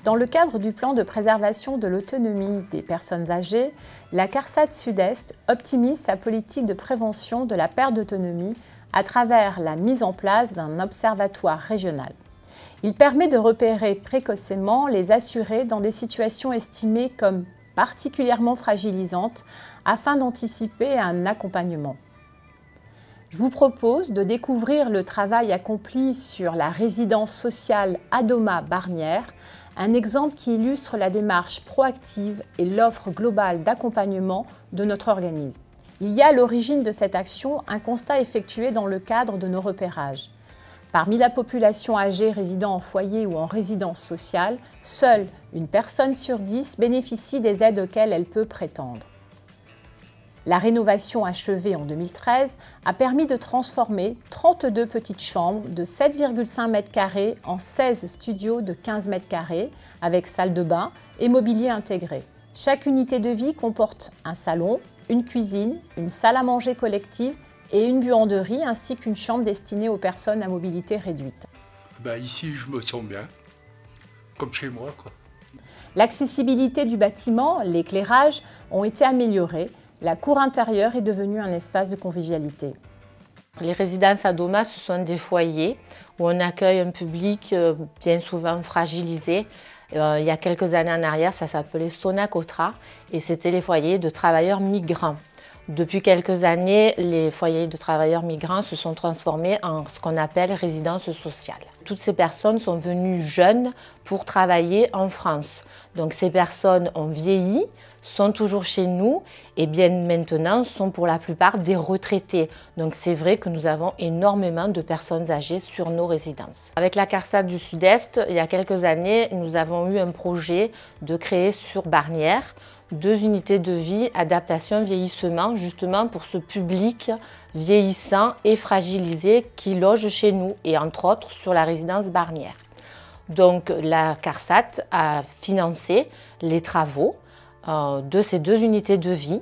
Dans le cadre du plan de préservation de l'autonomie des personnes âgées, la CARSAT Sud-Est optimise sa politique de prévention de la perte d'autonomie à travers la mise en place d'un observatoire régional. Il permet de repérer précocement les assurés dans des situations estimées comme particulièrement fragilisantes afin d'anticiper un accompagnement. Je vous propose de découvrir le travail accompli sur la résidence sociale Adoma Barnières, un exemple qui illustre la démarche proactive et l'offre globale d'accompagnement de notre organisme. Il y a à l'origine de cette action un constat effectué dans le cadre de nos repérages. Parmi la population âgée résidant en foyer ou en résidence sociale, seule une personne sur 10 bénéficie des aides auxquelles elle peut prétendre. La rénovation achevée en 2013 a permis de transformer 32 petites chambres de 7,5 m² en 16 studios de 15 m² avec salle de bain et mobilier intégré. Chaque unité de vie comporte un salon, une cuisine, une salle à manger collective et une buanderie ainsi qu'une chambre destinée aux personnes à mobilité réduite. Ici, je me sens bien, comme chez moi, quoi. L'accessibilité du bâtiment, l'éclairage ont été améliorés. La cour intérieure est devenue un espace de convivialité. Les résidences Adoma, ce sont des foyers où on accueille un public bien souvent fragilisé. Il y a quelques années en arrière, ça s'appelait Sonacotra et c'était les foyers de travailleurs migrants. Depuis quelques années, les foyers de travailleurs migrants se sont transformés en ce qu'on appelle résidence sociale. Toutes ces personnes sont venues jeunes pour travailler en France. Donc ces personnes ont vieilli, sont toujours chez nous et bien maintenant sont pour la plupart des retraités. Donc c'est vrai que nous avons énormément de personnes âgées sur nos résidences. Avec la CARSAT du Sud-Est, il y a quelques années, nous avons eu un projet de créer sur Barnières 2 unités de vie adaptation vieillissement justement pour ce public vieillissant et fragilisé qui loge chez nous et entre autres sur la résidence Barnières. Donc la CARSAT a financé les travaux de ces 2 unités de vie.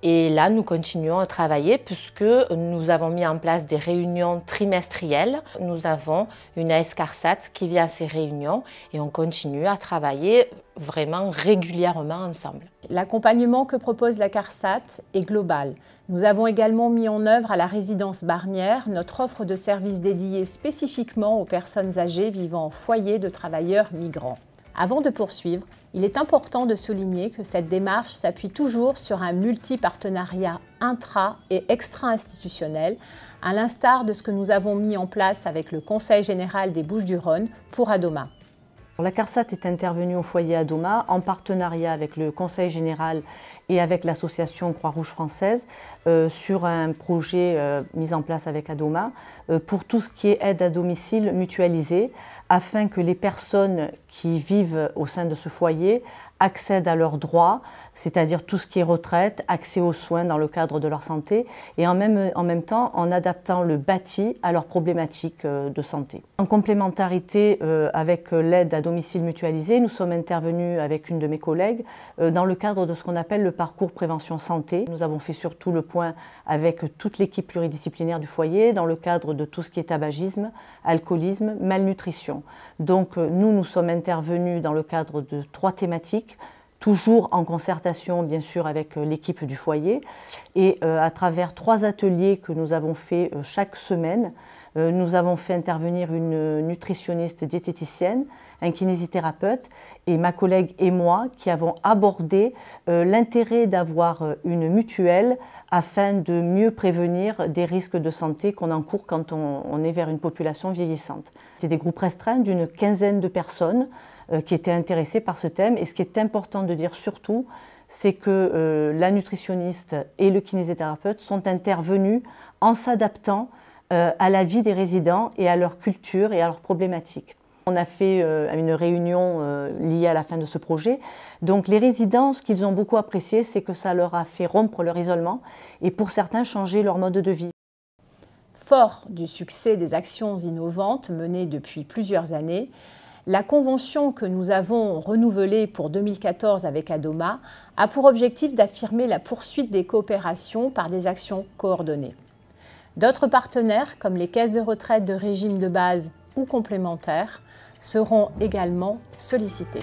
Et là, nous continuons à travailler puisque nous avons mis en place des réunions trimestrielles. Nous avons une AS CARSAT qui vient à ces réunions et on continue à travailler vraiment régulièrement ensemble. L'accompagnement que propose la CARSAT est global. Nous avons également mis en œuvre à la résidence Barnières notre offre de services dédiés spécifiquement aux personnes âgées vivant en foyer de travailleurs migrants. Avant de poursuivre, il est important de souligner que cette démarche s'appuie toujours sur un multi-partenariat intra- et extra-institutionnel, à l'instar de ce que nous avons mis en place avec le Conseil général des Bouches-du-Rhône pour Adoma. La CARSAT est intervenue au foyer Adoma en partenariat avec le Conseil général et avec l'association Croix-Rouge française sur un projet mis en place avec Adoma pour tout ce qui est aide à domicile mutualisée afin que les personnes qui vivent au sein de ce foyer accèdent à leurs droits, c'est-à-dire tout ce qui est retraite, accès aux soins dans le cadre de leur santé et en même temps en adaptant le bâti à leurs problématiques de santé. En complémentarité avec l'aide à domicile mutualisée, nous sommes intervenus avec une de mes collègues dans le cadre de ce qu'on appelle le parcours prévention santé. Nous avons fait surtout le point avec toute l'équipe pluridisciplinaire du foyer dans le cadre de tout ce qui est tabagisme, alcoolisme, malnutrition. Donc nous sommes intervenus dans le cadre de 3 thématiques, toujours en concertation bien sûr avec l'équipe du foyer et à travers 3 ateliers que nous avons fait chaque semaine. Nous avons fait intervenir une nutritionniste diététicienne, un kinésithérapeute et ma collègue et moi qui avons abordé l'intérêt d'avoir une mutuelle afin de mieux prévenir des risques de santé qu'on encourt quand on est vers une population vieillissante. C'est des groupes restreints d'une 15aine de personnes qui étaient intéressées par ce thème et ce qui est important de dire surtout, c'est que la nutritionniste et le kinésithérapeute sont intervenus en s'adaptant à la vie des résidents et à leur culture et à leurs problématiques. On a fait une réunion liée à la fin de ce projet. Donc les résidents, ce qu'ils ont beaucoup apprécié, c'est que ça leur a fait rompre leur isolement et pour certains changer leur mode de vie. Fort du succès des actions innovantes menées depuis plusieurs années, la convention que nous avons renouvelée pour 2014 avec Adoma a pour objectif d'affirmer la poursuite des coopérations par des actions coordonnées. D'autres partenaires, comme les caisses de retraite de régime de base ou complémentaires, seront également sollicités.